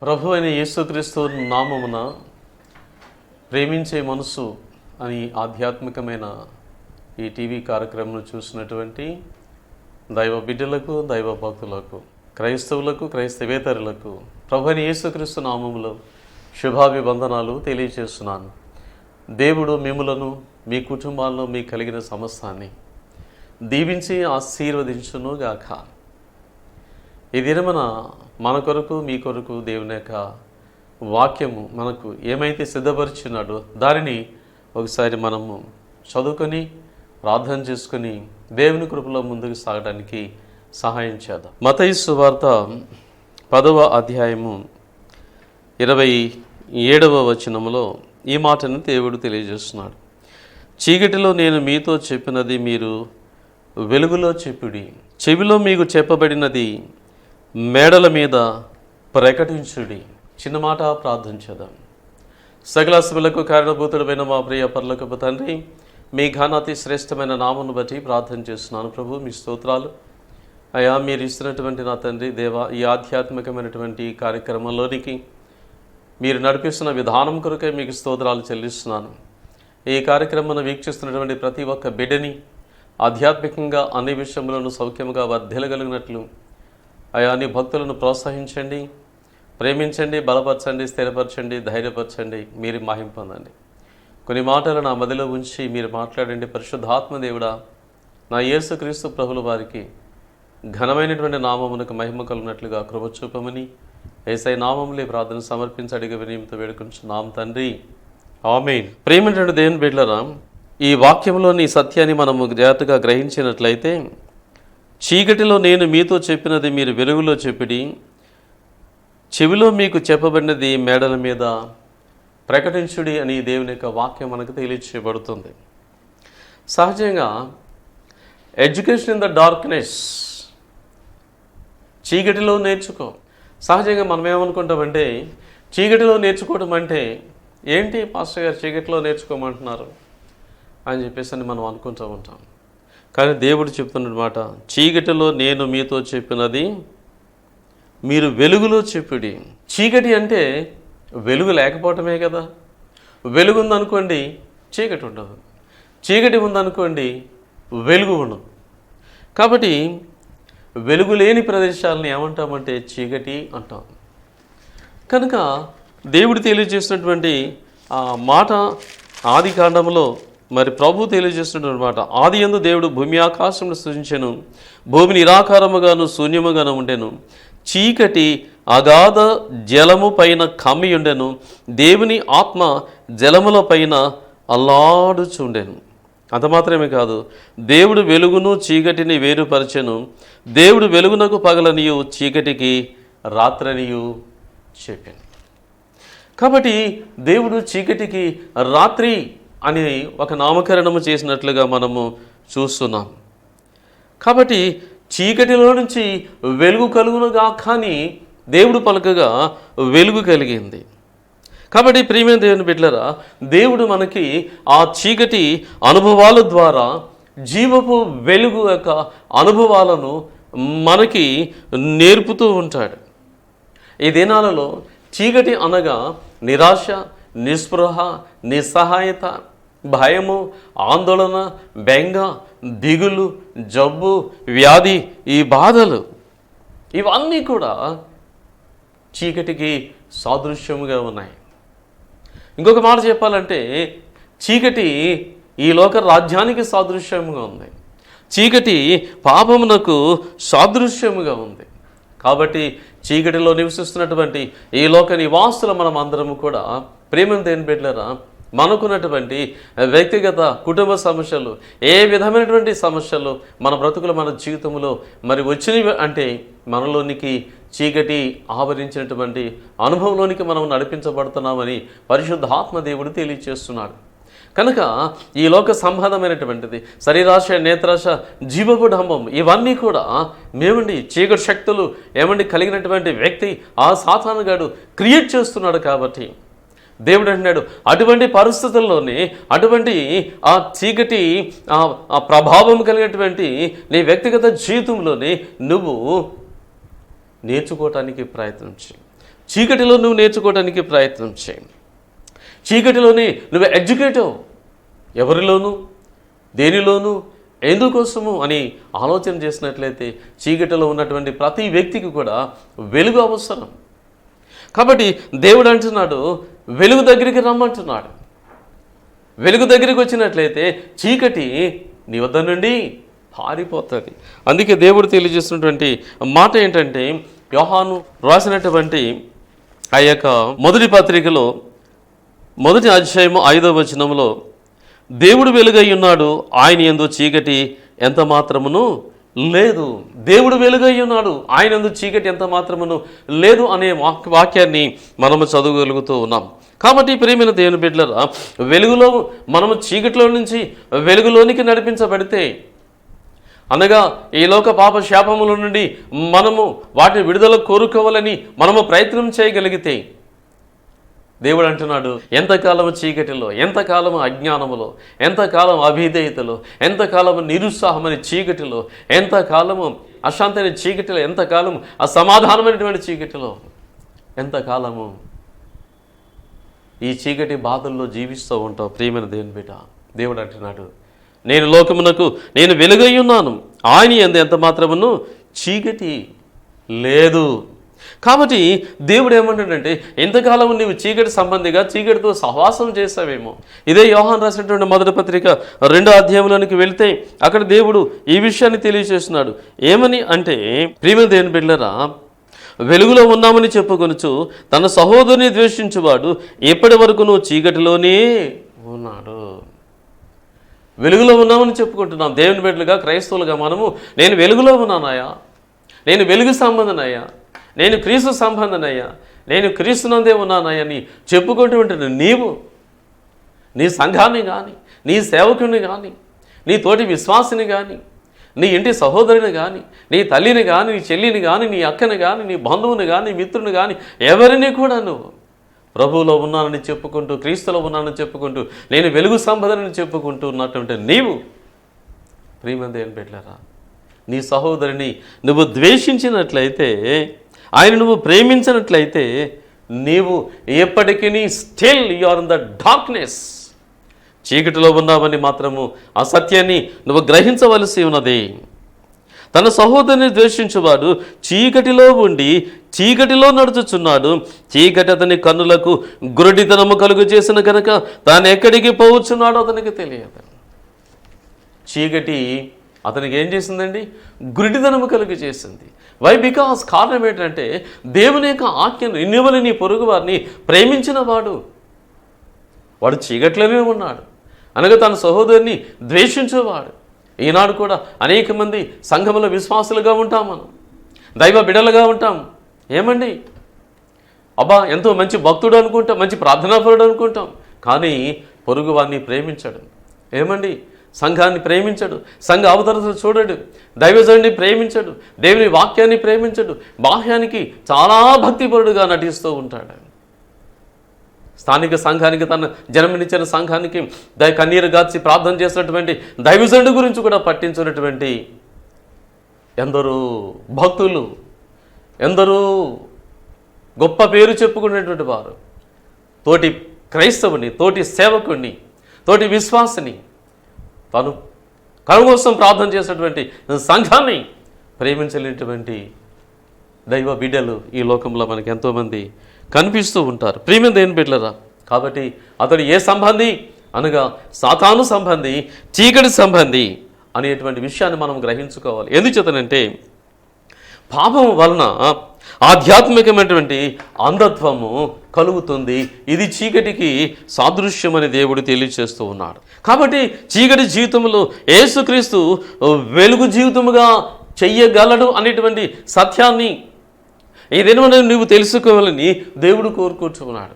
ప్రభు అయిన యేసుక్రీస్తు నామమున ప్రేమించే మనసు అని ఆధ్యాత్మికమైన ఈ టీవీ కార్యక్రమం చూసినటువంటి దైవ బిడ్డలకు, దైవ భక్తులకు, క్రైస్తవులకు, క్రైస్తవేతరులకు ప్రభు అయిన యేసుక్రీస్తు నామములో శుభాభివందనాలు తెలియజేస్తున్నాను. దేవుడు మిమ్ములను, మీ కుటుంబాల్లో మీకు కలిగిన సమస్తాన్ని దీవించి ఆశీర్వదించును గాక. ఈ దినమున మన కొరకు, మీ కొరకు దేవుని యొక్క వాక్యము మనకు ఏమైతే సిద్ధపరిచినాడో దానిని ఒకసారి మనము చదువుకొని ప్రార్థన చేసుకొని దేవుని కృపలో ముందుకు సాగడానికి సహాయం చేద్దాం. మత్తయి సువార్త 10వ అధ్యాయము 27వ వచనములో ఈ మాటను దేవుడు తెలియజేస్తున్నాడు. చీకటిలో నేను మీతో చెప్పినది మీరు వెలుగులో చెప్పుడి, చెవిలో మీకు చెప్పబడినది మేడల మీద ప్రకటించుడి. చిన్న మాట ప్రార్థన చేద్దాం. సకల శుభలకు కారణభూతుడమైన మా ప్రియ పరలోకపు తండ్రి, మీ ఘనాతి శ్రేష్టమైన నామను బట్టి ప్రార్థన చేస్తున్నాను. ప్రభు, మీ స్తోత్రాలు అయా. మీరు ఇస్తున్నటువంటి నా తండ్రి దేవా, ఈ ఆధ్యాత్మికమైనటువంటి కార్యక్రమంలోనికి మీరు నడిపిస్తున్న విధానం కొరకే మీకు స్తోత్రాలు చెల్లిస్తున్నాను. ఈ కార్యక్రమాన్ని వీక్షిస్తున్నటువంటి ప్రతి ఒక్క బిడ్డని ఆధ్యాత్మికంగా అన్ని విషయంలోనూ సౌఖ్యముగా వర్ధిల్లగలిగినట్లు అయా నీ భక్తులను ప్రోత్సహించండి, ప్రేమించండి, బలపరచండి, స్థిరపరచండి, ధైర్యపరచండి. మీరు మహిమ పొందండి. కొన్ని మాటలు నా మదిలో ఉంచి మీరు మాట్లాడండి. పరిశుద్ధాత్మ దేవుడా, నా యేసుక్రీస్తు ప్రభుల వారికి ఘనమైనటువంటి నామమునకు మహిమ కలుగునట్లుగా కృప చూపమని యేసయ్య నామములో ప్రార్థన సమర్పించి అడిగి వినయంతో వేడుకుంటున్నాం తండ్రి, ఆమేన్. ప్రేమైనటువంటి దేవుని బిడ్డలారా, ఈ వాక్యంలోని సత్యాన్ని మనము జాగ్రత్తగా గ్రహించినట్లయితే, చీకటిలో నేను మీతో చెప్పినది మీరు వెలుగులో చెప్పిడి, చెవిలో మీకు చెప్పబడినది మేడల మీద ప్రకటించుడి అని దేవుని యొక్క వాక్యం మనకు తెలియచేయబడుతుంది. సహజంగా ఎడ్యుకేషన్ ఇన్ ద డార్క్నెస్, చీకటిలో నేర్చుకో. సహజంగా మనం ఏమనుకుంటామంటే, చీకటిలో నేర్చుకోవడం అంటే ఏంటి పాస్టర్ గారు చీకటిలో నేర్చుకోమంటున్నారు అని చెప్పేసి మనం అనుకుంటూ ఉంటాం. కానీ దేవుడు చెప్తున్నమాట, చీకటిలో నేను మీతో చెప్పినది మీరు వెలుగులో చెప్పుడి. చీకటి అంటే వెలుగు లేకపోవటమే కదా. వెలుగు ఉందనుకోండి చీకటి ఉండదు, చీకటి ఉందనుకోండి వెలుగు ఉండదు. కాబట్టి వెలుగు లేని ప్రదేశాలను ఏమంటామంటే చీకటి అంటాం. కనుక దేవుడు తెలియజేసినటువంటి ఆ మాట ఆది కాండంలో మరి ప్రభు తెలియజేస్తున్నటువంటి మాట, ఆది యందు దేవుడు భూమి ఆకాశమును సృజించెను, భూమి నిరాకారముగాను శూన్యముగాను ఉండెను, చీకటి అగాధ జలము పైన కమ్మి ఉండెను, దేవుని ఆత్మ జలముల పైన అల్లాడుచుండెను. అంత మాత్రమే కాదు, దేవుడు వెలుగును చీకటిని వేరుపరచెను, దేవుడు వెలుగునకు పగలనియు చీకటికి రాత్రనియు చెప్పాను. కాబట్టి దేవుడు చీకటికి రాత్రి అని ఒక నామకరణము చేసినట్లుగా మనము చూస్తున్నాం. కాబట్టి చీకటిలో నుంచి వెలుగు కలుగునుగా కానీ దేవుడు పలకగా వెలుగు కలిగింది. కాబట్టి ప్రియమైన దేవుని బిడ్డలారా, దేవుడు మనకి ఆ చీకటి అనుభవాల ద్వారా జీవపు వెలుగు యొక్క అనుభవాలను మనకి నేర్పుతూ ఉంటాడు. ఈ దినాలలో చీకటి అనగా నిరాశ, నిస్పృహ, నిస్సహాయత, భయము, ఆందోళన, బెంగ, దిగులు, జబ్బు, వ్యాధి, ఈ బాధలు ఇవన్నీ కూడా చీకటికి సాదృశ్యముగా ఉన్నాయి. ఇంకొక మాట చెప్పాలంటే, చీకటి ఈ లోక రాజ్యానికి సాదృశ్యముగా ఉంది, చీకటి పాపమునకు సాదృశ్యముగా ఉంది. కాబట్టి చీకటిలో నివసిస్తున్నటువంటి ఈ లోక నివాసులు మనం అందరము కూడా ప్రేమ దేని బిడ్డలారా, మనకున్నటువంటి వ్యక్తిగత కుటుంబ సమస్యలు, ఏ విధమైనటువంటి సమస్యలు మన బ్రతుకులు మన జీవితంలో మరి వచ్చినవి అంటే మనలోనికి చీకటి ఆవరించినటువంటి అనుభవంలోనికి మనం నడిపించబడుతున్నామని పరిశుద్ధాత్మ దేవుడు తెలియజేస్తున్నాడు. కనుక ఈ లోక సంబంధమైనటువంటిది శరీరాశ, నేత్రాశ, జీవపు డంబం ఇవన్నీ కూడా మేమండి చీకటి శక్తులు ఏమండి కలిగినటువంటి వ్యక్తి ఆ సాతానుగాడు క్రియేట్ చేస్తున్నాడు. కాబట్టి దేవుడు అంటున్నాడు, అటువంటి పరిస్థితుల్లోనే అటువంటి ఆ చీకటి ఆ ప్రభావం కలిగినటువంటి నీ వ్యక్తిగత జీవితంలోనే నువ్వు నేర్చుకోవటానికి ప్రయత్నించి చీకటిలో నువ్వు నేర్చుకోవడానికి ప్రయత్నం చేయి. చీకటిలోనే నువ్వు ఎడ్యుకేటివ్. ఎవరిలోనూ, దేనిలోనూ, ఎందుకోసము అని ఆలోచన చేసినట్లయితే చీకటిలో ఉన్నటువంటి ప్రతి వ్యక్తికి కూడా వెలుగు అవసరం. కాబట్టి దేవుడు అంటున్నాడు, వెలుగు దగ్గరికి రమ్మంటున్నాడు. వెలుగు దగ్గరికి వచ్చినట్లయితే చీకటి నీ వద్ద నుండి పారిపోతుంది. అందుకే దేవుడు తెలియజేస్తున్నటువంటి మాట ఏంటంటే, యోహాను రాసినటువంటి ఆ యొక్క మొదటి పత్రికలో 1వ అధ్యాయము 5వ వచనంలో, దేవుడు వెలుగై ఉన్నాడు, ఆయన యందు చీకటి ఎంత మాత్రమును లేదు. దేవుడు వెలుగై ఉన్నాడు, ఆయన యందు చీకటి ఎంత మాత్రమును లేదు అనే వాక్యాన్ని మనము చదవగలుగుతూ ఉన్నాం. కాబట్టి ప్రియమైన దేవుని బిడ్డలారా, వెలుగులో మనము చీకటిలో నుంచి వెలుగులోనికి నడిపించబడితే, అనగా ఈ లోక పాప శాపముల నుండి మనము వాటిని విడుదల కోరుకోవాలని మనము ప్రయత్నం చేయగలిగితే, దేవుడు అంటున్నాడు, ఎంతకాలము చీకటిలో, ఎంతకాలము అజ్ఞానములో, ఎంతకాలం అవిధేయతలో, ఎంతకాలము నిరుత్సాహమని చీకటిలో, ఎంతకాలము అశాంతమైన చీకటిలో, ఎంతకాలము అసమాధానమైనటువంటి చీకటిలో, ఎంతకాలము ఈ చీకటి బాధల్లో జీవిస్తూ ఉంటావు ప్రియమైన దేవుని బిడ్డ. దేవుడు అంటున్నాడు, నేను లోకమునకు నేను వెలుగై ఉన్నాను, ఆయన యందు ఎంత మాత్రమును చీకటి లేదు. కాబట్టి దేవుడు ఏమంటాడంటే, ఎంతకాలం నీవు చీకటి సంబంధిగా చీకటితో సహవాసం చేస్తావేమో. ఇదే యోహాను రాసినటువంటి మొదటి పత్రిక 2వ అధ్యాయంలోనికి వెళ్తే అక్కడ దేవుడు ఈ విషయాన్ని తెలియజేస్తున్నాడు. ఏమని అంటే, ప్రియమైన దేవుని బిడ్డలారా, వెలుగులో ఉన్నామని చెప్పుకొనుచు తన సహోదరుని ద్వేషించువాడు ఎప్పటి వరకు నువ్వు చీకటిలోనే ఉన్నాడు. వెలుగులో ఉన్నామని చెప్పుకుంటున్నాం దేవుని బిడ్డలుగా, క్రైస్తవులుగా మనము. నేను వెలుగులో ఉన్నానయ్యా, నేను వెలుగు సంబంధనయ్యా, నేను క్రీస్తు సంబంధనయ్యా, నేను క్రీస్తునందే ఉన్నానయ్యా అని చెప్పుకుంటూ ఉంటున్న నీవు నీ సంఘాన్ని కానీ, నీ సేవకుని కానీ, నీ తోటి విశ్వాసిని కానీ, నీ ఇంటి సహోదరుని కానీ, నీ తల్లిని కానీ, నీ చెల్లిని కానీ, నీ అక్కని కానీ, నీ బంధువుని కానీ, మిత్రుని కానీ, ఎవరిని కూడా నువ్వు ప్రభువులో ఉన్నానని చెప్పుకుంటూ, క్రీస్తులో ఉన్నానని చెప్పుకుంటూ, నేను వెలుగు సంబంధనని చెప్పుకుంటూ ఉన్నటువంటి నీవు, ప్రియమైన దేవుని బిడ్డలారా, నీ సహోదరిని నువ్వు ద్వేషించినట్లయితే, ఆయన నువ్వు ప్రేమించినట్లయితే, నీవు ఎప్పటికీ still you are in the darkness, చీకటిలో ఉన్నావని మాత్రము ఆ సత్యాన్ని నువ్వు గ్రహించవలసి ఉన్నది. తన సహోదరుని ద్వేషించువాడు చీకటిలో ఉండి చీకటిలో నడుచుచున్నాడు, చీకటి అతని కన్నులకు గురుడితనము కలుగు చేసిన కనుక తాను ఎక్కడికి పోవచ్చున్నాడో అతనికి తెలియదు. చీకటి అతనికి ఏం చేసిందండి? గురుడితనము కలుగు చేసింది. వై? బికాస్ కారణం ఏంటంటే, దేవుని యొక్క ఆజ్ఞను ఇన్నివని నీ పొరుగు వారిని ప్రేమించిన వాడు చీకట్లోనే ఉన్నాడు, అనగా తన సహోదరుని ద్వేషించేవాడు. ఈనాడు కూడా అనేక మంది సంఘములో విశ్వాసులుగా ఉంటాం, మనం దైవ బిడ్డలుగా ఉంటాం. ఏమండి, అబ్బా ఎంతో మంచి భక్తుడు అనుకుంటాం, మంచి ప్రార్థనాపరుడు అనుకుంటాం, కానీ పొరుగు వారిని ప్రేమించడు. ఏమండి, సంఘాన్ని ప్రేమించడు, సంఘ అవతరతలు చూడడు, దైవజనుడిని ప్రేమించడు, దేవుని వాక్యాన్ని ప్రేమించడు, బాహ్యానికి చాలా భక్తిపరుడుగా నటిస్తూ ఉంటాడు. స్థానిక సంఘానికి, తన జన్మనిచ్చిన సంఘానికి కన్నీరు గార్చి ప్రార్థన చేసినటువంటి దైవజనుడి గురించి కూడా పట్టించున్నటువంటి ఎందరో భక్తులు, ఎందరో గొప్ప పేరు చెప్పుకునేటువంటి వారు తోటి క్రైస్తవుని, తోటి సేవకుడిని, తోటి విశ్వాసిని, తను కను కోసం ప్రార్థన చేసినటువంటి సంఘాన్ని ప్రేమించలేనటువంటి దైవ బిడ్డలు ఈ లోకంలో మనకి ఎంతోమంది కనిపిస్తూ ఉంటారు. ప్రియమైన దేవుని బిడ్డలారా, కాబట్టి అతడు ఏ సంబంధి అనగా సాతాను సంబంధి, చీకటి సంబంధి అనేటువంటి విషయాన్ని మనం గ్రహించుకోవాలి. ఎందుచేతనంటే, పాపం వలన ఆధ్యాత్మికమైనటువంటి అంధత్వము కలుగుతుంది. ఇది చీకటికి సాదృశ్యమని దేవుడు తెలియజేస్తూ ఉన్నాడు. కాబట్టి చీకటి జీవితంలో యేసుక్రీస్తు వెలుగు జీవితముగా చెయ్యగలడు అనేటువంటి సత్యాన్ని ఏదైనా నువ్వు తెలుసుకోవాలని దేవుడు కోరుకుంటున్నాడు.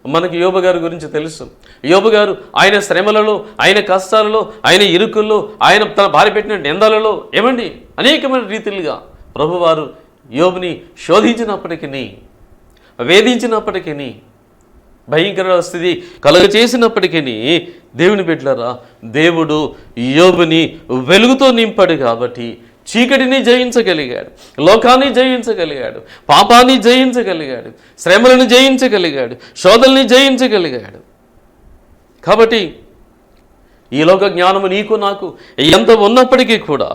మనకి యోబు గారి గురించి తెలుసు. యోబు గారు ఆయన శ్రమలలో, ఆయన కష్టాలలో, ఆయన ఇరుకుల్లో, ఆయన తన భార్య పెట్టిన నిందలలో, ఏమండి అనేకమైన రీతిలుగా ప్రభువారు యోబుని శోధించినప్పటికీ, వేధించినప్పటికీ, భయంకర స్థితి కలుగచేసినప్పటికీ, దేవుని బిడ్డలారా, దేవుడు యోబుని వెలుగుతో నింపాడు. కాబట్టి చీకటిని జయించగలిగాడు, లోకాన్ని జయించగలిగాడు, పాపాన్ని జయించగలిగాడు, శ్రమలను జయించగలిగాడు, శోధనని జయించగలిగాడు. కాబట్టి ఈ లోక జ్ఞానము నీకు నాకు ఎంత ఉన్నప్పటికీ కూడా,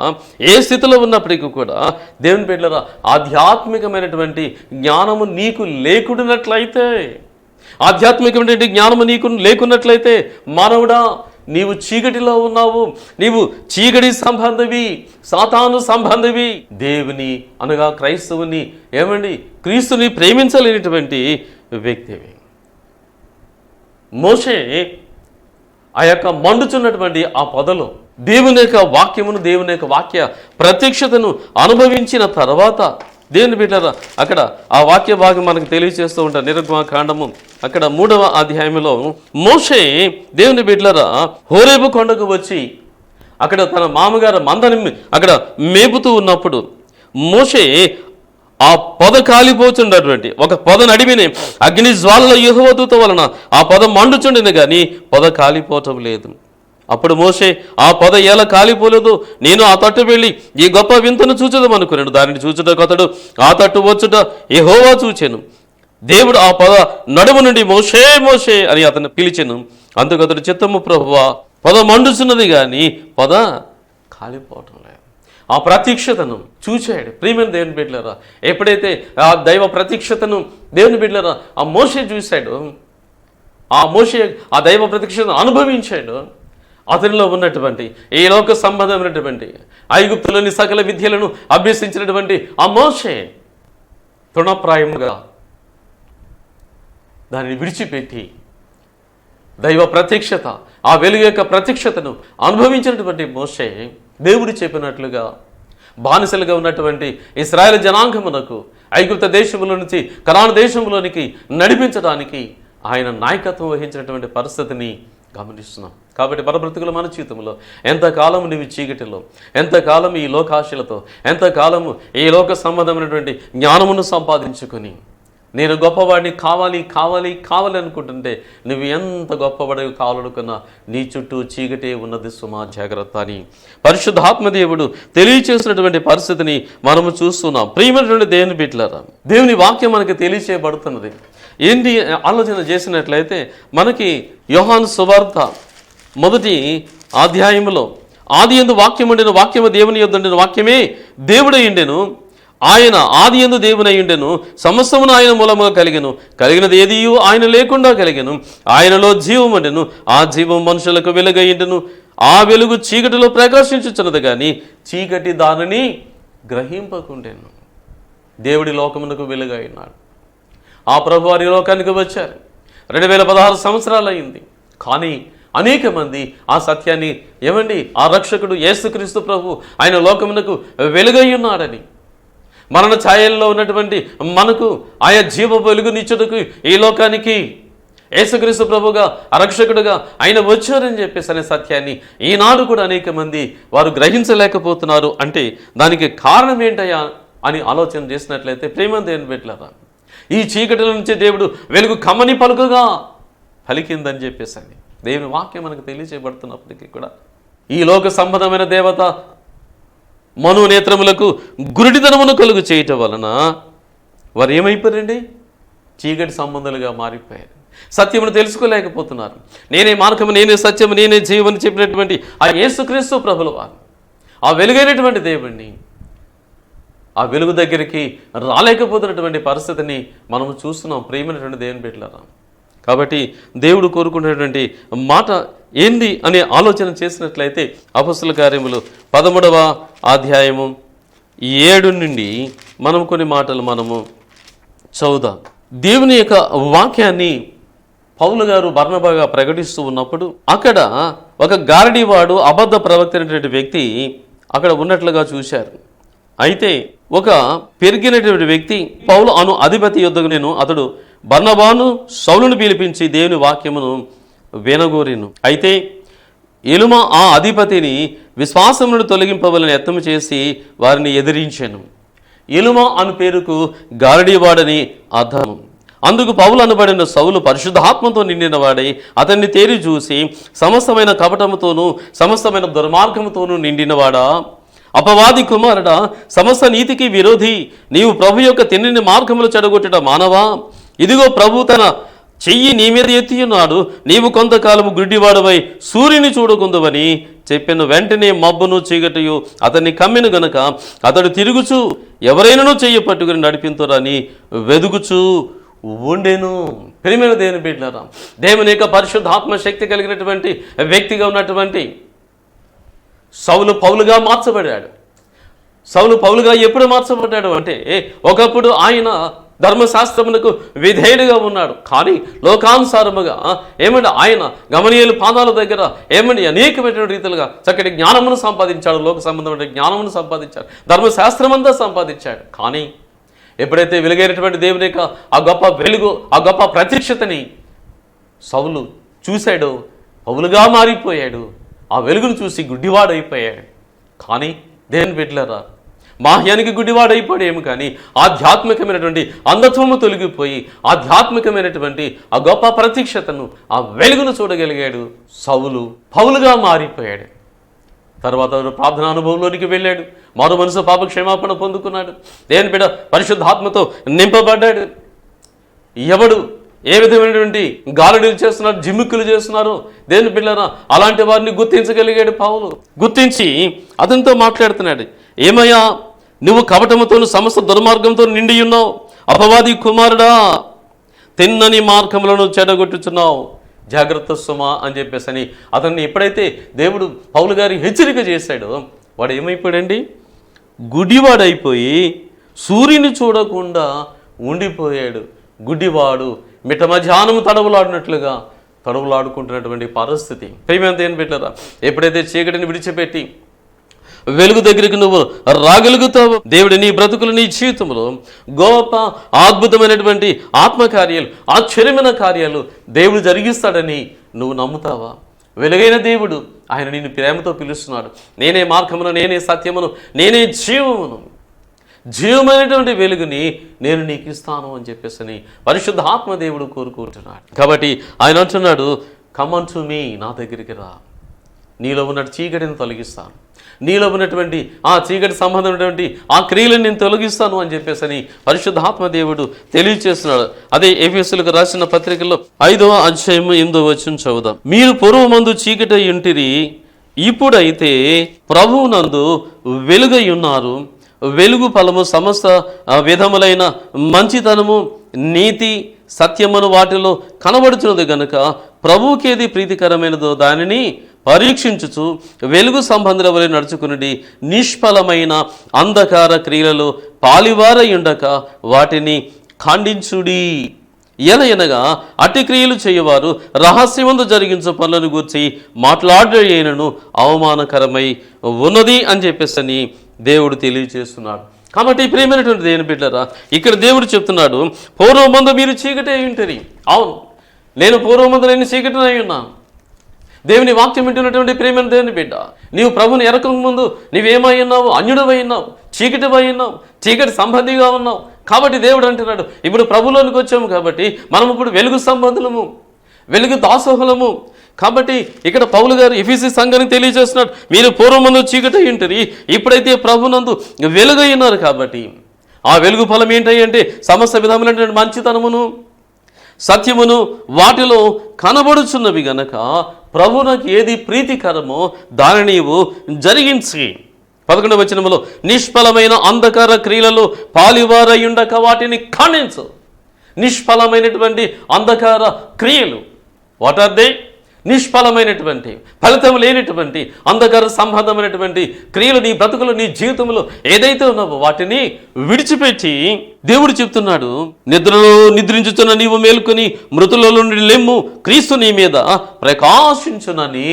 ఏ స్థితిలో ఉన్నప్పటికీ కూడా, దేవుని బిడ్డలారా, ఆధ్యాత్మికమైనటువంటి జ్ఞానము నీకు లేకున్నట్లయితే, ఆధ్యాత్మికమైనటువంటి జ్ఞానము నీకు లేకున్నట్లయితే, మానవుడా నీవు చీకటిలో ఉన్నావు, నీవు చీకటి సంబంధివి, సాతాను సంబంధివి. దేవుని అనగా క్రైస్తవుని ఏమండి, క్రీస్తుని ప్రేమించలేనటువంటి వ్యక్తివి. మోషే ఆ యొక్క మండుచున్నటువంటి ఆ పొదలో దేవుని యొక్క వాక్యమును, దేవుని యొక్క వాక్య ప్రత్యక్షతను అనుభవించిన తర్వాత, దేవుని బిడ్డలారా, అక్కడ ఆ వాక్య భాగం మనకు తెలియజేస్తూ ఉంటారు. నిర్గమకాండము అక్కడ 3వ అధ్యాయంలో మోషే దేవుని బిడ్డలారా హోరేబు కొండకు వచ్చి అక్కడ తన మామగారు మందని అక్కడ మేపుతూ ఉన్నప్పుడు మోషే ఆ పొద కాలిపోతున్నటువంటి ఒక పొద నడిమిని అగ్ని జ్వాలల యెహోవా దూత వలన ఆ పొద మండుచుండిన కానీ పొద కాలిపోవటం లేదు. అప్పుడు మోషే ఆ పొద ఎలా కాలిపోలేదు, నేను ఆ తట్టు వెళ్ళి ఈ గొప్ప వింతను చూచదాం అనుకున్నాడు. దానిని చూచుటకు అతడు ఆ తట్టు వచ్చుట యెహోవా చూచెను. దేవుడు ఆ పొద నడుము నుండి మోషే మోషే అని అతను పిలిచెను. అందుకు అతడు చిత్తము ప్రభువా, పొద మండుచున్నది కానీ పొద కాలిపోవటం లేదు. ఆ ప్రత్యక్షతను చూశాడు. ప్రియమైన దేవుని బిడ్డలారా, ఎప్పుడైతే ఆ దైవ ప్రత్యక్షతను దేవుని బిడ్డలారా ఆ మోషే చూశాడు, ఆ మోషే ఆ దైవ ప్రత్యక్షతను అనుభవించాడు, అతనిలో ఉన్నటువంటి ఈ లోక సంబంధమైనటువంటి ఐగుప్తులోని సకల విద్యలను అభ్యసించినటువంటి ఆ మోషే తృణప్రాయముగా దానిని విడిచిపెట్టి దైవ ప్రత్యక్షత, ఆ వెలుగు యొక్క ప్రత్యక్షతను అనుభవించినటువంటి మోషే దేవుడు చెప్పినట్లుగా బానిసలుగా ఉన్నటువంటి ఇశ్రాయేలు జనాంగమునకు ఐగుప్త దేశంలో నుంచి కనాను దేశంలోనికి నడిపించడానికి ఆయన నాయకత్వం వహించినటువంటి పరిస్థితిని గమనిస్తున్నాం. కాబట్టి పరబ్రతుకుల మన జీవితంలో ఎంతకాలం నీవు చీకటిలో, ఎంతకాలం ఈ లోకాశలతో, ఎంతకాలము ఈ లోక సంబంధమైనటువంటి జ్ఞానమును సంపాదించుకొని నేను గొప్పవాడిని కావాలి కావాలి కావాలి అనుకుంటుంటే నువ్వు ఎంత గొప్పవాడివి కావాలనుకున్నా నీ చుట్టూ చీకటే ఉన్నది సుమా, జాగ్రత్త అని పరిశుద్ధాత్మదేవుడు తెలియచేసినటువంటి పరిస్థితిని మనము చూస్తున్నాం. ప్రియమైనటువంటి దేవుని బిడ్డలారా, దేవుని వాక్యం మనకి తెలియచేయబడుతున్నది. ఏంటి ఆలోచన చేసినట్లయితే మనకి యోహాను సువార్త 1వ అధ్యాయంలో ఆదియందు వాక్యం ఉండెను, వాక్యము దేవుని యొద్ద ఉండెను, వాక్యమే దేవుడయ్యుండెను, ఆయన ఆదియందు దేవునయ్యుండెను, సమస్తమును ఆయన మూలముగా కలిగినది ఏదియు ఆయన లేకుండా కలిగెను, ఆయనలో జీవం ఉండెను, ఆ జీవం మనుషులకు వెలుగయ్యుండెను, ఆ వెలుగు చీకటిలో ప్రకాశించుచున్నది కానీ చీకటి దానిని గ్రహింపకుండెను. దేవుడి లోకమునకు వెలుగైనాడు. ఆ ప్రభు వారి లోకానికి వచ్చారు. 2016 సంవత్సరాలు అయింది. కానీ అనేక మంది ఆ సత్యాన్ని ఏమండి, ఆ రక్షకుడు యేసుక్రీస్తు ప్రభు ఆయన లోకమునకు వెలుగై ఉన్నాడని, మరణ ఛాయల్లో ఉన్నటువంటి మనకు ఆయా జీవ వెలుగునిచ్చుటకు ఈ లోకానికి యేసుక్రీస్తు ప్రభుగా రక్షకుడుగా ఆయన వచ్చారని చెప్పేసి అనే సత్యాన్ని ఈనాడు కూడా అనేక మంది వారు గ్రహించలేకపోతున్నారు. అంటే దానికి కారణం ఏంటయ్యా అని ఆలోచన చేసినట్లయితే, ప్రేమ దేవుని బిడ్డలారా, ఈ చీకటిల నుంచి దేవుడు వెలుగు కమ్మని పలుకుగా పలికిందని చెప్పేసి దేవుని వాక్యం మనకు తెలియచేయబడుతున్నప్పటికీ కూడా ఈ లోక సంబంధమైన దేవత మనోనేత్రములకు గురుడితనమును కలుగు చేయటం వలన వారు ఏమైపోయారండి, చీకటి సంబంధాలుగా మారిపోయారు. సత్యమును తెలుసుకోలేకపోతున్నారు. నేనే మార్గము, నేనే సత్యము, నేనే జీవని చెప్పినటువంటి ఆ యేసుక్రీస్తు ప్రభుల వారు, ఆ వెలుగైనటువంటి దేవుణ్ణి, ఆ వెలుగు దగ్గరికి రాలేకపోతున్నటువంటి పరిస్థితిని మనము చూస్తున్నాం. ప్రియమైనటువంటి దేవుని బిడ్డలారా, కాబట్టి దేవుడు కోరుకునేటువంటి మాట ఏంది అనే ఆలోచన చేసినట్లయితే అపొస్తలుల కార్యములు 13వ అధ్యాయము 7 నుండి మనం కొన్ని మాటలు మనము చదువుదాం. దేవుని యొక్క వాక్యాన్ని పౌలు గారు బర్నబాగా ప్రకటిస్తూ ఉన్నప్పుడు అక్కడ ఒక గారడీవాడు, అబద్ధ ప్రవక్త అనేటువంటి వ్యక్తి అక్కడ ఉన్నట్లుగా చూశారు. అయితే ఒక పెరిగినటువంటి వ్యక్తి పౌలు అను అధిపతి యొద్దకు నేను అతడు బర్నబాను సౌలును పిలిపించి దేవుని వాక్యమును వినగోరెను. అయితే ఎలుమ ఆ అధిపతిని విశ్వాసమును తొలగింపవలని యత్నము చేసి వారిని ఎదిరించెను. ఎలుమ అను పేరుకు గారడీవాడని అర్థము. అందుకు పౌలు అనబడిన సౌలు పరిశుద్ధాత్మతో నిండిన వాడై అతన్ని తేరి చూసి సమస్తమైన కపటముతోనూ సమస్తమైన దుర్మార్గముతోనూ నిండినవాడా, అపవాది కుమారుడా, సమస్త నీతికి విరోధి, నీవు ప్రభు యొక్క తిన్నని మార్గములు చెడగొట్టుట మానవా? ఇదిగో ప్రభు తన చెయ్యి నీ మీద ఎత్తి ఉన్నాడు, నీవు కొంతకాలము గుడ్డివాడవై సూర్యుని చూడకుందువని చెప్పిన వెంటనే మబ్బును చీకటియు అతన్ని కమ్మిన గనుక అతడు తిరుగుచూ ఎవరైనాను చెయ్యి పట్టుకుని నడిపింతురని వెదుగుచూ ఉండెను. ప్రియమైన దేవుని బిడ్డలారా, దేవుని యొక్క పరిశుద్ధాత్మ శక్తి కలిగినటువంటి వ్యక్తిగా ఉన్నటువంటి సౌలు పౌలుగా మార్చబడ్డాడు. సౌలు పౌలుగా ఎప్పుడు మార్చబడ్డాడు అంటే, ఒకప్పుడు ఆయన ధర్మశాస్త్రమునకు విధేయుడిగా ఉన్నాడు. కానీ లోకానుసారముగా ఆయన గమనీయుల పాదాల దగ్గర అనేకమైనటువంటి రీతిలుగా చక్కటి జ్ఞానమును సంపాదించాడు, లోక సంబంధమైన జ్ఞానమును సంపాదించాడు, ధర్మశాస్త్రమంతా సంపాదించాడు. కానీ ఎప్పుడైతే వెలుగైనటువంటి దేవుని యొక్క ఆ గొప్ప వెలుగు, ఆ గొప్ప ప్రత్యక్షతని సౌలు చూశాడో పౌలుగా మారిపోయాడు. ఆ వెలుగును చూసి గుడ్డివాడైపోయాడు. కానీ దేవుని బిడ్డలారా, బాహ్యానికి గుడ్డివాడైపోయాడేమో కానీ ఆధ్యాత్మికమైనటువంటి అంధత్వము తొలగిపోయి ఆధ్యాత్మికమైనటువంటి ఆ గొప్ప ప్రత్యక్షతను, ఆ వెలుగును చూడగలిగాడు. సౌలు పౌలుగా మారిపోయాడు. తర్వాత ప్రార్థనా అనుభవంలోనికి వెళ్ళాడు. మారు మనసు పాప క్షమాపణ పొందుకున్నాడు. దేవుని బిడ్డ పరిశుద్ధాత్మతో నింపబడ్డాడు. ఎవడు ఏ విధమైనటువంటి గాలుడీలు చేస్తున్నారు, జిమ్మిక్కులు చేస్తున్నారు, దేవుని బిడ్డలారా, అలాంటి వారిని గుర్తించగలిగాడు పౌలు. గుర్తించి అతనితో మాట్లాడుతున్నాడు. ఏమయ్యా, నువ్వు కపటముతోను సమస్త దుర్మార్గంతో నిండి ఉన్నావు, అపవాది కుమారుడా, తిన్నని మార్గములను చెడగొట్టుచున్నావు, జాగ్రత్త సుమా అని చెప్పేసి అతన్ని ఎప్పుడైతే దేవుడు పౌలు గారి హెచ్చరిక చేశాడో వాడు ఏమైపోయాడండి? గుడ్డివాడైపోయి సూర్యుని చూడకుండా ఉండిపోయాడు. గుడ్డివాడు మిట్ట మధ్యాహ్నము తడవులాడినట్లుగా తడవులాడుకుంటున్నటువంటి పరిస్థితి. ప్రియమైన దేవుని బిడ్డలారా, ఎప్పుడైతే చీకటిని విడిచిపెట్టి వెలుగు దగ్గరికి నువ్వు రాగలుగుతావు, దేవుడి నీ బ్రతుకులు, నీ జీవితంలో గొప్ప అద్భుతమైనటువంటి ఆత్మకార్యాలు, ఆశ్చర్యమైన కార్యాలు దేవుడు జరిగిస్తాడని నువ్వు నమ్ముతావా? వెలుగైన దేవుడు ఆయన నిన్ను ప్రేమతో పిలుస్తున్నాడు. నేనే మార్గమును, నేనే సత్యమును, నేనే జీవమును, జీవమైనటువంటి వెలుగుని నేను నీకు ఇస్తాను అని చెప్పేసి పరిశుద్ధ ఆత్మదేవుడు కోరుకుంటున్నాడు. కాబట్టి ఆయన అంటున్నాడు, కమ్ అన్టు మీ, నా దగ్గరికి రా, నీలో ఉన్న చీకటిని తొలగిస్తాను, నీలో ఉన్నటువంటి ఆ చీకటి సంబంధమైనటువంటి ఆ క్రియలను నేను తొలగిస్తాను అని చెప్పేసి పరిశుద్ధాత్మదేవుడు తెలియజేస్తున్నాడు. అదే ఎఫెసీయులకు రాసిన పత్రికలో 5వ అధ్యాయము 8వ వచనం చదువుదాం. మీరు పూర్వమందు చీకటి ఉంటిరి, ఇప్పుడైతే ప్రభువునందు వెలుగై ఉన్నారు. వెలుగు ఫలము సమస్త విధములైన మంచితనము, నీతి, సత్యమును వాటిలో కనబడుచున్నది గనుక ప్రభువుకేది ప్రీతికరమైనదో దానిని పరీక్షించుచు వెలుగు సంబంధుల వలె నడుచుకుని నిష్ఫలమైన అంధకార క్రియలలో పాలివారయుండక వాటిని ఖండించుడి. ఎనగా అట్టి క్రియలు చేయవారు రహస్యమందు జరిగించే పనులను గూర్చి మాట్లాడేనను అవమానకరమై ఉన్నది అని చెప్పేసి దేవుడు తెలియజేస్తున్నాడు. కాబట్టి ప్రియమైనటువంటి దేవుని బిడ్డలారా, ఇక్కడ దేవుడు చెప్తున్నాడు, పూర్వమందు మీరు చీకటి అయి ఉంటారు. అవును, నేను పూర్వమందు నేను చీకటిని అయి ఉన్నాను. దేవుని వాక్యం వింటున్నటువంటి ప్రియమైన దేవుని బిడ్డ, నీవు ప్రభుని ఎరకక ముందు నీవేమై ఉన్నావు? అన్యుడవై ఉన్నావు, చీకటివై ఉన్నావు, చీకటి సంబంధిగా ఉన్నావు. కాబట్టి దేవుడు అంటున్నాడు, ఇప్పుడు ప్రభులోనికి వచ్చాము కాబట్టి మనం ఇప్పుడు వెలుగు సంబంధులము, వెలుగు దాసోహులము. కాబట్టి ఇక్కడ పౌలు గారు ఎఫెసీ సంఘానికి తెలియజేస్తున్నాడు, మీరు పూర్వమందు చీకటి ఉంటారు, ఇప్పుడైతే ప్రభునందు వెలుగై ఉన్నారు. కాబట్టి ఆ వెలుగు ఫలం ఏంటంటే సమస్త విధములైనటువంటి మంచితనమును, సత్యమును వాటిలో కనబడుచున్నవి గనక ప్రభువునకు ఏది ప్రీతికరమో దాని నీవు జరిగించి. 11వ వచనములో నిష్ఫలమైన అంధకార క్రియలలో పాలివారయుండక వాటిని ఖండించు. నిష్ఫలమైనటువంటి అంధకార క్రియలు, వాట్ ఆర్ దే? నిష్ఫలమైనటువంటి, ఫలితం లేనటువంటి అంధకార సంబంధమైనటువంటి క్రియలు నీ బ్రతుకులు, నీ జీవితంలో ఏదైతే ఉన్నావో వాటిని విడిచిపెట్టి దేవుడు చెప్తున్నాడు, నిద్రలో నిద్రించుతున్న నీవు మేల్కొని మృతులలో నుండి లెమ్ము, క్రీస్తు నీ మీద ప్రకాశించునని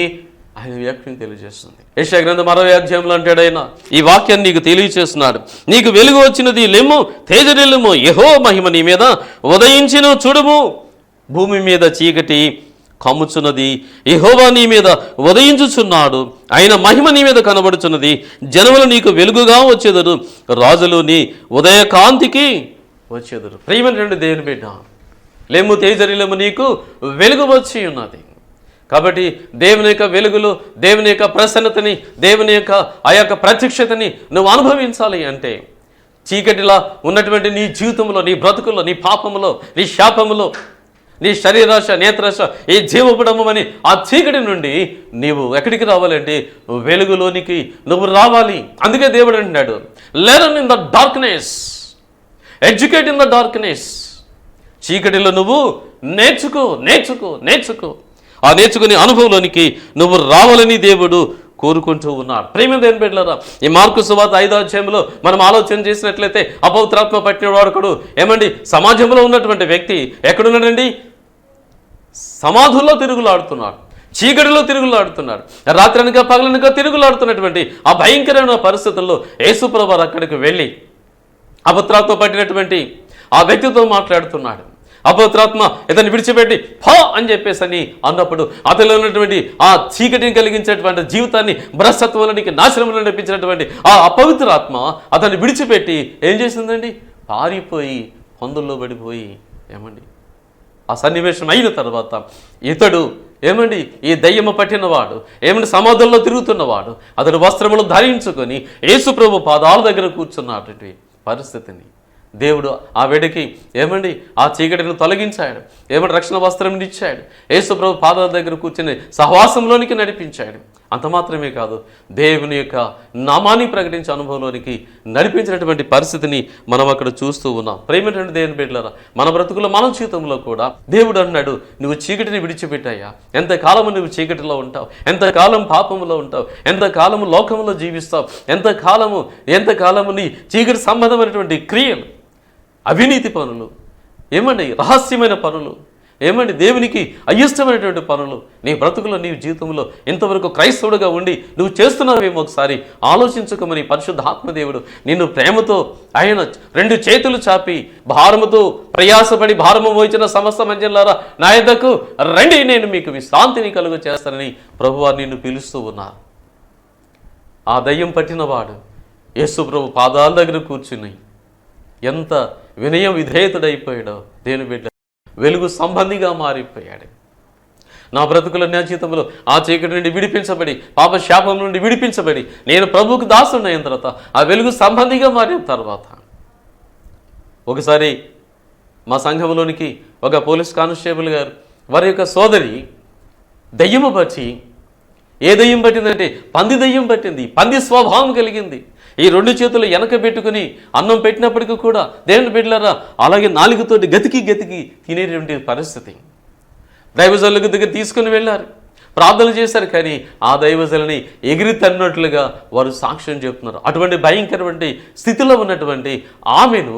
ఆయన వ్యాఖ్యం తెలియజేస్తుంది. యెషయా గ్రంథం 60వ అధ్యాయంలో అంటాడు ఆయన, ఈ వాక్యాన్ని నీకు తెలియజేస్తున్నాడు, నీకు వెలుగు వచ్చినది, లెమ్ము, తేజరిల్లుము, యెహోవా మహిమ నీ మీద ఉదయించును, చూడుము, భూమి మీద చీకటి కమ్ముచున్నది, యెహోవా నీ మీద ఉదయించుచున్నాడు, ఆయన మహిమ నీ మీద కనబడుచున్నది, జనములు నీకు వెలుగుగా వచ్చేదరు, రాజులు నీ ఉదయకాంతికి వచ్చేదరు. ప్రియమైనటువంటి దేవుని బిడ్డ, లెమ్ము, తేజరిల్లుము, నీకు వెలుగు వచ్చి ఉన్నది. కాబట్టి దేవుని యొక్క వెలుగులు, దేవుని యొక్క ప్రసన్నతని, దేవుని యొక్క ఆ యొక్క ప్రత్యక్షతని నువ్వు అనుభవించాలి అంటే చీకటిలా ఉన్నటువంటి నీ జీవితంలో, నీ బ్రతుకుల్లో, నీ పాపములో, నీ శాపములో, నీ శరీరాశ, నేత్రాశ, ఈ జీవపడమని ఆ చీకటి నుండి నీవు ఎక్కడికి రావాలంటే వెలుగులోనికి నువ్వు రావాలి. అందుకే దేవుడు అంటున్నాడు, learn in the darkness, educate in the darkness. చీకటిలో నువ్వు నేర్చుకో, నేర్చుకో, నేర్చుకో. ఆ నేర్చుకునే అనుభవంలోనికి నువ్వు రావాలని దేవుడు కోరుకుంటూ ఉన్నాడు. ప్రేమ దేని బిడ్డలారా, ఈ మార్కు సువార్త 5వ అధ్యాయంలో మనం ఆలోచన చేసినట్లయితే అపవిత్రాత్మ పట్టిన వాడుకడు సమాజంలో ఉన్నటువంటి వ్యక్తి ఎక్కడున్నాడండి? సమాధుల్లో తిరుగులాడుతున్నాడు, చీకటిలో తిరుగులాడుతున్నాడు, రాత్రనక పగలనక తిరుగులాడుతున్నటువంటి ఆ భయంకరమైన పరిస్థితుల్లో యేసుప్రభువు అక్కడికి వెళ్ళి అపవిత్రాత్మ పట్టినటువంటి ఆ వ్యక్తితో మాట్లాడుతున్నాడు. అపవిత్రాత్మ ఇతన్ని విడిచిపెట్టి పో అని చెప్పేసి అన్నప్పుడు అతనిలో ఉన్నటువంటి ఆ చీకటిని కలిగించేటువంటి జీవితాన్ని భ్రష్టత్వానికి, నాశనంలో నడిపించినటువంటి ఆ అపవిత్రాత్మ అతన్ని విడిచిపెట్టి ఏం చేసిందండి? పారిపోయి పొందుల్లో పడిపోయి ఆ సన్నివేశం అయిన తర్వాత ఇతడు ఈ దయ్యము పట్టినవాడు సమాధుల్లో తిరుగుతున్నవాడు అతడు వస్త్రములు ధరించుకొని యేసు ప్రభు పాదాల దగ్గర కూర్చున్నటువంటి పరిస్థితిని దేవుడు ఆ వేడికి ఆ చీకటిని తొలగించాడు, రక్షణ వస్త్రం ఇచ్చాడు, యేసు ప్రభు పాదాల దగ్గర కూర్చుని సహవాసంలోనికి నడిపించాడు. అంత మాత్రమే కాదు, దేవుని యొక్క నామాన్ని ప్రకటించే అనుభవంలోనికి నడిపించినటువంటి పరిస్థితిని మనం అక్కడ చూస్తూ ఉన్నాం. ప్రేమటువంటి దేవుని బిడ్డలారా, మన బ్రతుకులో, మన జీవితంలో కూడా దేవుడు అన్నాడు, నువ్వు చీకటిని విడిచిపెట్టాయా? ఎంతకాలము నువ్వు చీకటిలో ఉంటావు, ఎంతకాలం పాపములో ఉంటావు, ఎంతకాలము లోకంలో జీవిస్తావు, ఎంతకాలము నీ చీకటి సంబంధమైనటువంటి క్రియలు, అవినీతి పనులు, రహస్యమైన పనులు, దేవునికి అయిష్టమైనటువంటి పనులు నీ బ్రతుకులో, నీ జీవితంలో ఇంతవరకు క్రైస్తవుడుగా ఉండి నువ్వు చేస్తున్నావేమో ఒకసారి ఆలోచించుకోమని పరిశుద్ధాత్మదేవుడు నిన్ను ప్రేమతో ఆయన 2 చేతులు చాపి భారముతో ప్రయాసపడి భారము మోయించిన సమస్త మంజనులారా నా యొద్దకు రండి, నేను మీకు విశ్రాంతిని కలుగ చేస్తానని ప్రభువారు నిన్ను పిలుస్తూ ఉన్నారు. ఆ దయ్యం పట్టినవాడు యేసు ప్రభు పాదాల దగ్గర కూర్చుని ఎంత వినయం విధేయతుడైపోయాడో దేవుని బిడ్డ, వెలుగు సంబంధిగా మారిపోయాడు. నా బ్రతుకుల నా జీవితంలో ఆ చీకటి నుండి విడిపించబడి, పాప శాపం నుండి విడిపించబడి నేను ప్రభువుకు దాసుని అయిన తర్వాత, ఆ వెలుగు సంబంధిగా మారిన తర్వాత ఒకసారి మా సంఘంలోనికి ఒక పోలీస్ కానిస్టేబుల్ గారు వారి యొక్క సోదరి దయ్యము పట్టి, ఏ దయ్యం పట్టిందంటే పంది దయ్యం పట్టింది, పంది స్వభావం కలిగింది. ఈ 2 చేతులు వెనక పెట్టుకుని అన్నం పెట్టినప్పటికీ కూడా దేవుని బిడ్డలారా అలాగే నాలుగుతోటి గతికి తినేటువంటి పరిస్థితి. దైవజనులకు దగ్గర తీసుకుని వెళ్ళారు, ప్రార్థనలు చేశారు, కానీ ఆ దైవజనుని ఎగిరి తన్నట్లుగా వారు సాక్ష్యం చెప్తున్నారు. అటువంటి భయంకరమైన స్థితిలో ఉన్నటువంటి ఆమెను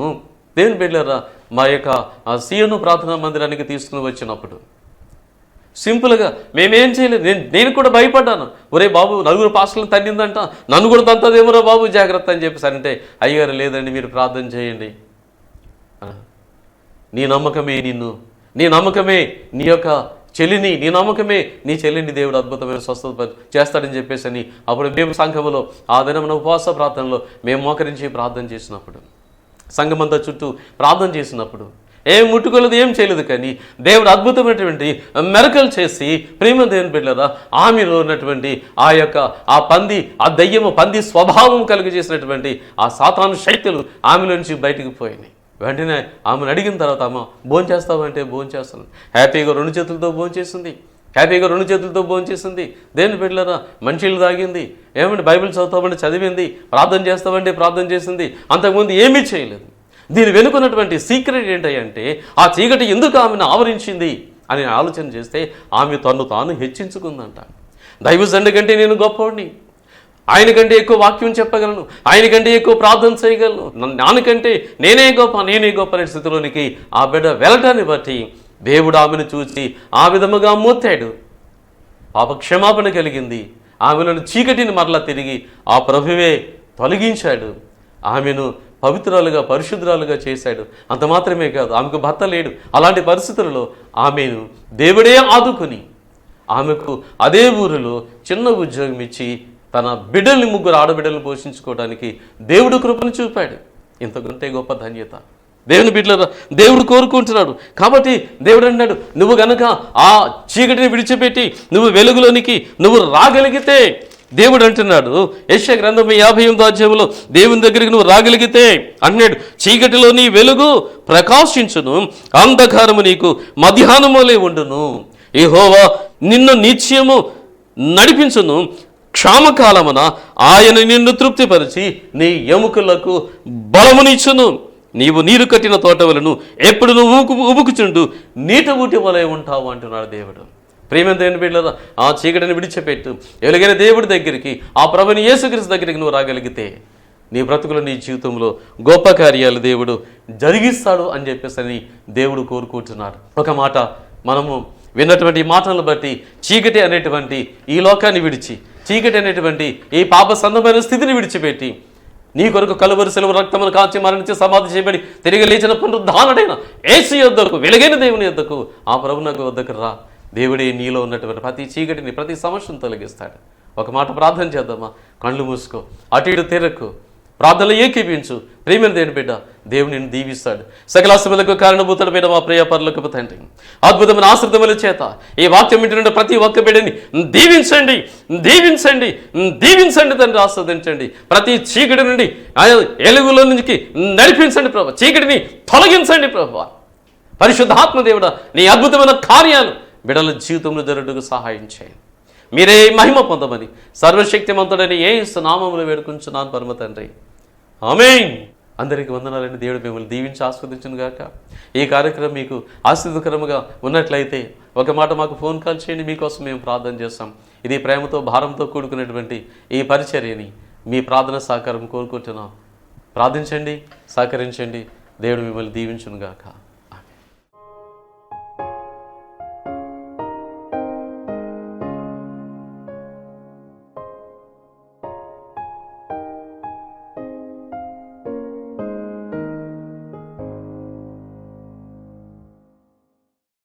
దేవుని బిడ్డలారా మా యొక్క సీఎను ప్రార్థనా మందిరానికి తీసుకుని వచ్చినప్పుడు సింపుల్గా మేమేం చేయలేదు, నేను కూడా భయపడ్డాను. ఒరే బాబు, 4 పాస్టర్లను తన్నిందంట, నన్ను కూడా తంతదేమోరా బాబు, జాగ్రత్త అని చెప్పేసి అంటే, అయ్యారు లేదండి మీరు ప్రార్థన చేయండి, నీ నమ్మకమే నీ నమ్మకమే నీ యొక్క చెల్లిని, నీ నమ్మకమే నీ చెల్లిని దేవుడు అద్భుతమైన స్వస్థత చేస్తాడని చెప్పేసి అని అప్పుడు మేము సంఘములో ఆ దినమున ఉపవాస ప్రార్థనలో మేము మోకరించి ప్రార్థన చేసినప్పుడు, సంఘమంతా చుట్టూ ప్రార్థన చేసినప్పుడు ఏం ముట్టుకోలేదు, ఏం చేయలేదు, కానీ దేవుడు అద్భుతమైనటువంటి మెరకలు చేసి ప్రేమ దేవుని బిడ్డలారా ఆమెలో ఉన్నటువంటి ఆ పంది, ఆ దయ్యము పంది స్వభావం కలిగి చేసినటువంటి ఆ సాతాను శక్తులు ఆమెలో నుంచి బయటికి పోయినాయి. వెంటనే ఆమెను అడిగిన తర్వాత, అమ్మ భోంచేస్తావంటే భోంచేస్తాను, హ్యాపీగా 2 చేతులతో భోంచేసింది, దేవుని బిడ్డలారా మంచిలు తాగింది, బైబిల్ చదువుతామంటే చదివింది, ప్రార్థన చేస్తామంటే ప్రార్థన చేసింది, అంతకుముందు ఏమీ చేయలేదు. దీని వెనుకున్నటువంటి సీక్రెట్ ఏంటంటే ఆ చీకటి ఎందుకు ఆమెను ఆవరించింది అని ఆలోచన చేస్తే ఆమె తను తాను హెచ్చించుకుందంట. దైవజనుడి కంటే నేను గొప్పవాడిని, ఆయన కంటే ఎక్కువ వాక్యం చెప్పగలను, ఆయన కంటే ఎక్కువ ప్రార్థన చేయగలను, నాన్నకంటే నేనే గొప్ప అనే స్థితిలోనికి ఆ బిడ్డ వెళ్ళటాన్ని బట్టి దేవుడు ఆమెను చూసి ఆ విధముగా మోతాడు. పాప క్షమాపణ కలిగింది, ఆమెలను చీకటిని మరలా తిరిగి ఆ ప్రభువే తొలగించాడు, ఆమెను పవిత్రాలుగా పరిశుద్ధురాలుగా చేశాడు. అంత మాత్రమే కాదు, ఆమెకు భర్త లేడు. అలాంటి పరిస్థితులలో ఆమెను దేవుడే ఆదుకొని ఆమెకు అదే ఊరిలో చిన్న ఉద్యోగం ఇచ్చి తన బిడ్డల్ని 3 ఆడబిడ్డలను పోషించుకోవడానికి దేవుడు కృపను చూపాడు. ఇంతకంటే గొప్ప ధన్యత దేవుని బిడ్డలారా, దేవుడు కోరుకుంటున్నాడు. కాబట్టి దేవుడు అన్నాడు, నువ్వు గనక ఆ చీకటిని విడిచిపెట్టి నువ్వు వెలుగులోనికి నువ్వు రాగలిగితే, దేవుడు అంటున్నాడు యెషయా గ్రంథం 58వ అధ్యాయంలో, దేవుని దగ్గరికి నువ్వు రాగలిగితే అన్నాడు, చీకటిలో నీ వెలుగు ప్రకాశించును, అంధకారము నీకు మధ్యాహ్నములే ఉండును. యెహోవా నిన్ను నిత్యము నడిపించును, క్షామకాలమున ఆయన నిన్ను తృప్తిపరిచి నీ ఎముకలకు బలమునిచ్చును. నీవు నీరు కట్టిన తోటవలను ఎప్పుడు నువ్వు ఉబుకుచుండు నీట ఊటి వలె ఉంటావు అంటున్నాడు దేవుడు. ప్రియమైన దేవుని బిడ్డలారా, ఆ చీకటిని విడిచిపెట్టు, ఎలుగైన దేవుడి దగ్గరికి, ఆ ప్రభుని యేసుక్రీస్తు దగ్గరికి నువ్వు రాగలిగితే నీ బ్రతుకులు, నీ జీవితంలో గొప్ప కార్యాలు దేవుడు జరిగిస్తాడు అని చెప్పేసి దేవుడు కోరుకుంటున్నాడు. ఒక మాట మనము విన్నటువంటి మాటలను బట్టి, చీకటి అనేటువంటి ఈ లోకాన్ని విడిచి, చీకటి అనేటువంటి ఈ పాప సంబంధమైన స్థితిని విడిచిపెట్టి, నీ కొరకు కలువరి సెలవు రక్తమును కాచి మరణించి సమాధి చేయబడి తిరిగి లేచిన పునరుద్ధానుడైన యేసు యొద్దకు, వెలుగైన దేవుని యొద్దకు, ఆ ప్రభువునకు వద్దకు రా. దేవుడే నీలో ఉన్నటువంటి ప్రతి చీకటిని, ప్రతి సమస్యను తొలగిస్తాడు. ఒక మాట ప్రార్థన చేద్దామా? కళ్ళు మూసుకో, అటు ఇటు తిరక్కు, ప్రార్థనలు ఏకీపించు. ప్రియమైన దేవుని బిడ్డ, దేవుని నిన్ను దీవిస్తాడు. సకలాశములకు కారణభూతుడమైన మా ప్రియ పరలోకపు తండ్రి, అద్భుతమైన ఆశ్రితముల చేత ఈ వాక్యం వింటున్న ప్రతి ఒక్క బిడ్డని దీవించండి, దీవించండి, దీవించండి తండ్రి, ఆస్వాదించండి. ప్రతి చీకటి నుండి ఎలుగులో నుంచి నడిపించండి ప్రభు, చీకటిని తొలగించండి ప్రభు. పరిశుద్ధాత్మ దేవుడా, నీ అద్భుతమైన కార్యాలు బిడ్డల జీవితంలో జరుగుటకు సహాయం చేయండి. మీరే మహిమ పొందమని సర్వశక్తిమంతుడని యేసు నామములో వేడుకుంటున్నాను పరమ తండ్రి, ఆమేన్. అందరికీ వందనాలండి. దేవుడు మిమ్మల్ని దీవించి ఆస్వాదించును గాక. ఈ కార్యక్రమం మీకు ఆశీర్వదకరముగా ఉన్నట్లయితే ఒక మాట మాకు ఫోన్ కాల్ చేయండి, మీకోసం మేము ప్రార్థన చేస్తాం. ఇది ప్రేమతో, భారంతో కూడుకున్నటువంటి ఈ పరిచర్యని మీ ప్రార్థన సహకారం కోరుకుంటున్నాం. ప్రార్థించండి, సహకరించండి. దేవుడు మిమ్మల్ని దీవించును గాక.